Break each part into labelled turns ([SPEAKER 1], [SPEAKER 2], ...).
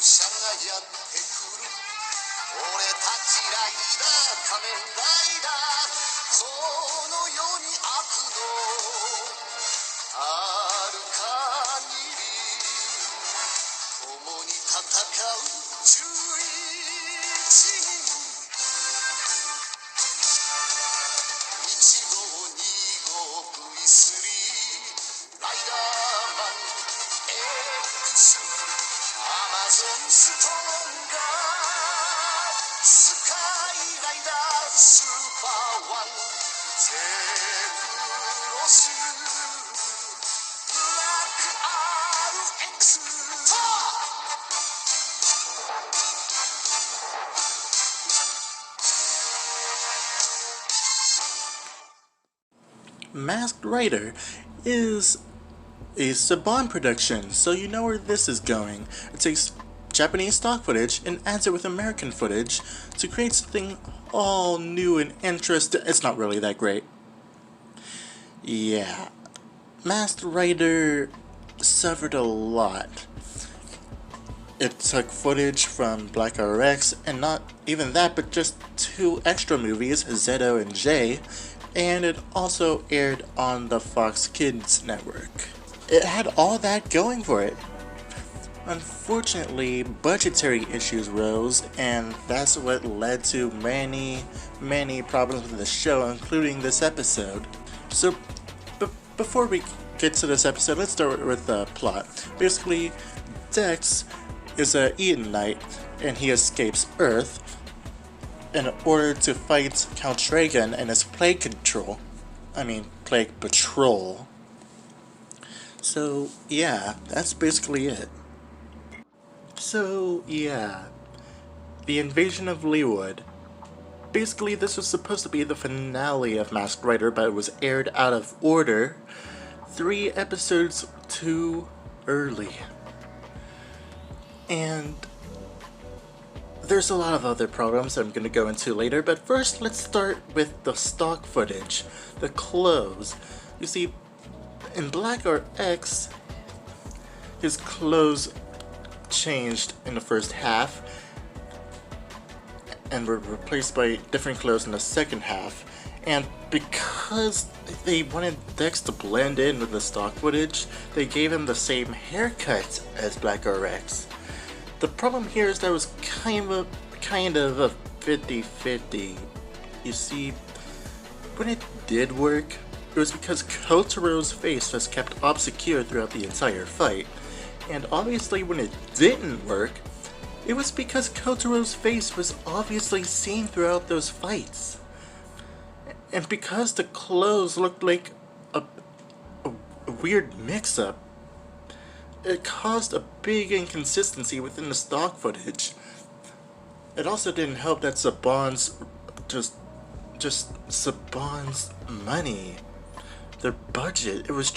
[SPEAKER 1] 車がやってくる俺たちライダー仮面ライダーこの世に悪のある限り共に戦う11人1号2号 V3 ライダーマン X アマゾンストーンがスカイライダースーパーワンゼブロスブラック RX と
[SPEAKER 2] Masked Rider is a Saban production, so you know where this is going. It takes Japanese stock footage and adds it with American footage to create something all new and interesting. It's not really that great. Yeah, Masked Rider suffered a lot. It took footage from Black RX, and not even that, but just 2 extra movies, Zeto and J, and it also aired on the Fox Kids network. It had all that going for it. Unfortunately, budgetary issues rose, and that's what led to many problems with the show, including this episode. So, before we get to this episode, let's start with the plot. Basically, Dex is a Eden Knight, and he escapes Earth in order to fight Count Dragon and his Plague Patrol. So, yeah, that's basically it. So, yeah, the invasion of Leawood. Basically, this was supposed to be the finale of Masked Rider, but it was aired out of order 3 episodes too early. And there's a lot of other problems I'm going to go into later, but first let's start with the stock footage, the clothes. You see, in Black RX, his clothes changed in the first half and were replaced by different clothes in the second half, and because they wanted Dex to blend in with the stock footage, they gave him the same haircut as Black RX. The problem here is that it was kind of a 50-50. You see, when it did work, it was because Kotaro's face was kept obscure throughout the entire fight. And obviously when it didn't work, it was because Kotaro's face was obviously seen throughout those fights. And because the clothes looked like a weird mix-up, it caused a big inconsistency within the stock footage. It also didn't help that Saban's Saban's money, their budget, it was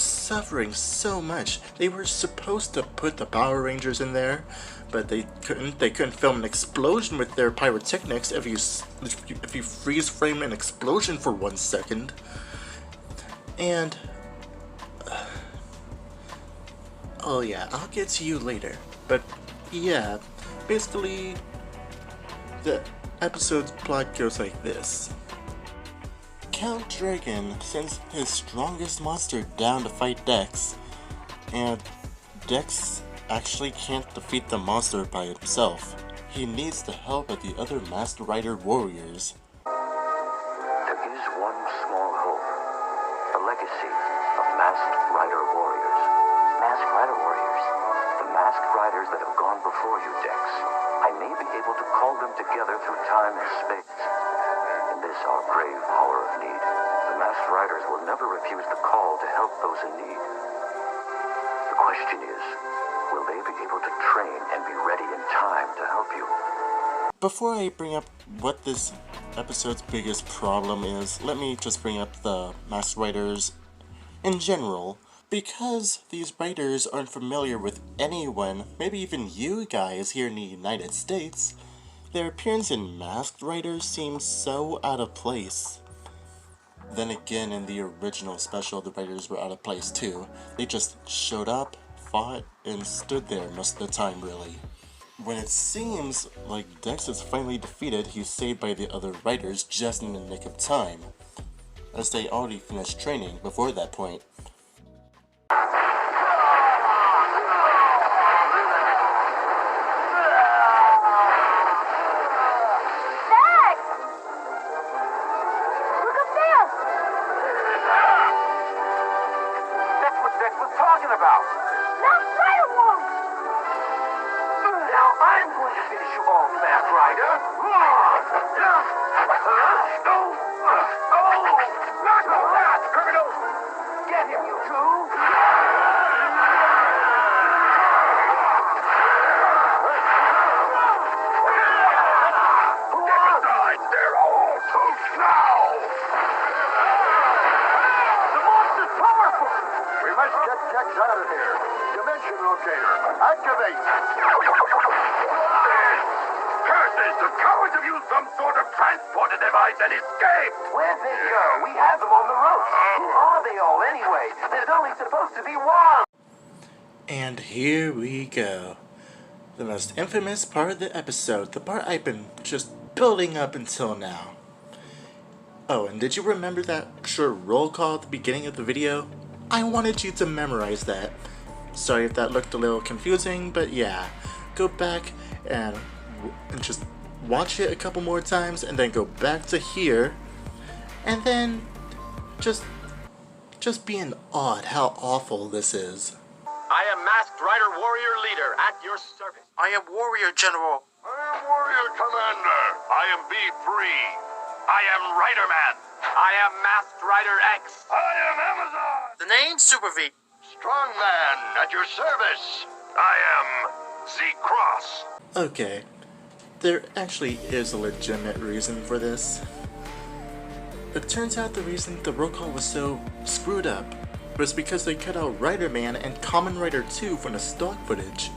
[SPEAKER 2] suffering so much. They were supposed to put the Power Rangers in there, but they couldn't film an explosion with their pyrotechnics if you freeze frame an explosion for 1 second. And oh yeah, I'll get to you later. But yeah, basically the episode's plot goes like this. Count Dragon sends his strongest monster down to fight Dex, and Dex actually can't defeat the monster by himself. He needs the help of the other Masked Rider warriors.
[SPEAKER 3] There is one small hope, the legacy of Masked Rider warriors. Masked Rider warriors? The Masked Riders that have gone before you, Dex. I may be able to call them together through time and space. In this our grave hour of need, the Masked Riders will never refuse the call to help those in need. The question is, will they be able to train and be ready in time to help you?
[SPEAKER 2] Before I bring up what this episode's biggest problem is, let me just bring up the Masked Riders in general. Because these writers aren't familiar with anyone, maybe even you guys here in the United States, their appearance in Masked Rider seems so out of place. Then again, in the original special, the writers were out of place too. They just showed up, fought and stood there most of the time, really. When it seems like Dex is finally defeated, he's saved by the other riders just in the nick of time, as they already finished training before that point.
[SPEAKER 3] And escaped! Where'd they go? We have them on the ropes. Who are they all anyway? There's only supposed to be one!
[SPEAKER 2] And here we go. The most infamous part of the episode. The part I've been just building up until now. Oh, and did you remember that short roll call at the beginning of the video? I wanted you to memorize that. Sorry if that looked a little confusing, but yeah. Go back and just watch it a couple more times, and then go back to here, and then just be in awe at how awful this is.
[SPEAKER 4] I am Masked Rider Warrior Leader at your service.
[SPEAKER 5] I am Warrior General.
[SPEAKER 1] I am Warrior Commander. I am B3. I am Rider Man.
[SPEAKER 4] I am Masked Rider X.
[SPEAKER 1] I am Amazon.
[SPEAKER 5] The name Super V.
[SPEAKER 1] Strong Man at your service. I am Z-Cross.
[SPEAKER 2] Okay, there actually is a legitimate reason for this. It turns out the reason the roll call was so screwed up was because they cut out Rider Man and Kamen Rider 2 from the stock footage.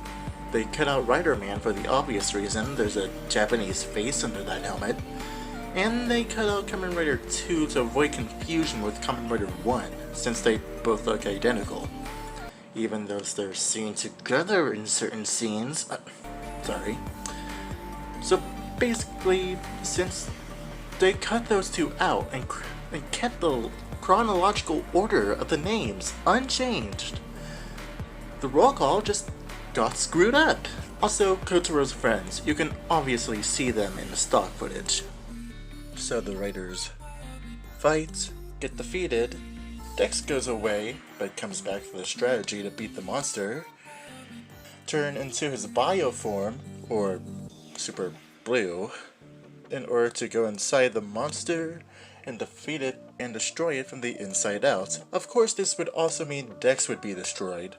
[SPEAKER 2] They cut out Rider Man for the obvious reason, there's a Japanese face under that helmet. And they cut out Kamen Rider 2 to avoid confusion with Kamen Rider 1, since they both look identical. Even though they're seen together in certain scenes. Sorry. So basically, since they cut those two out and kept the chronological order of the names unchanged, the roll call just got screwed up. Also, Kotaro's friends, you can obviously see them in the stock footage. So the writers fight, get defeated, Dex goes away, but comes back with a strategy to beat the monster, turn into his bio form, or Super Blue, in order to go inside the monster and defeat it and destroy it from the inside out. Of course, this would also mean Dex would be destroyed.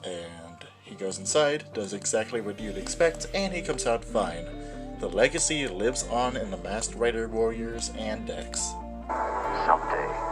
[SPEAKER 2] And he goes inside, does exactly what you'd expect, and he comes out fine. The legacy lives on in the Masked Rider Warriors and Dex.
[SPEAKER 3] Someday,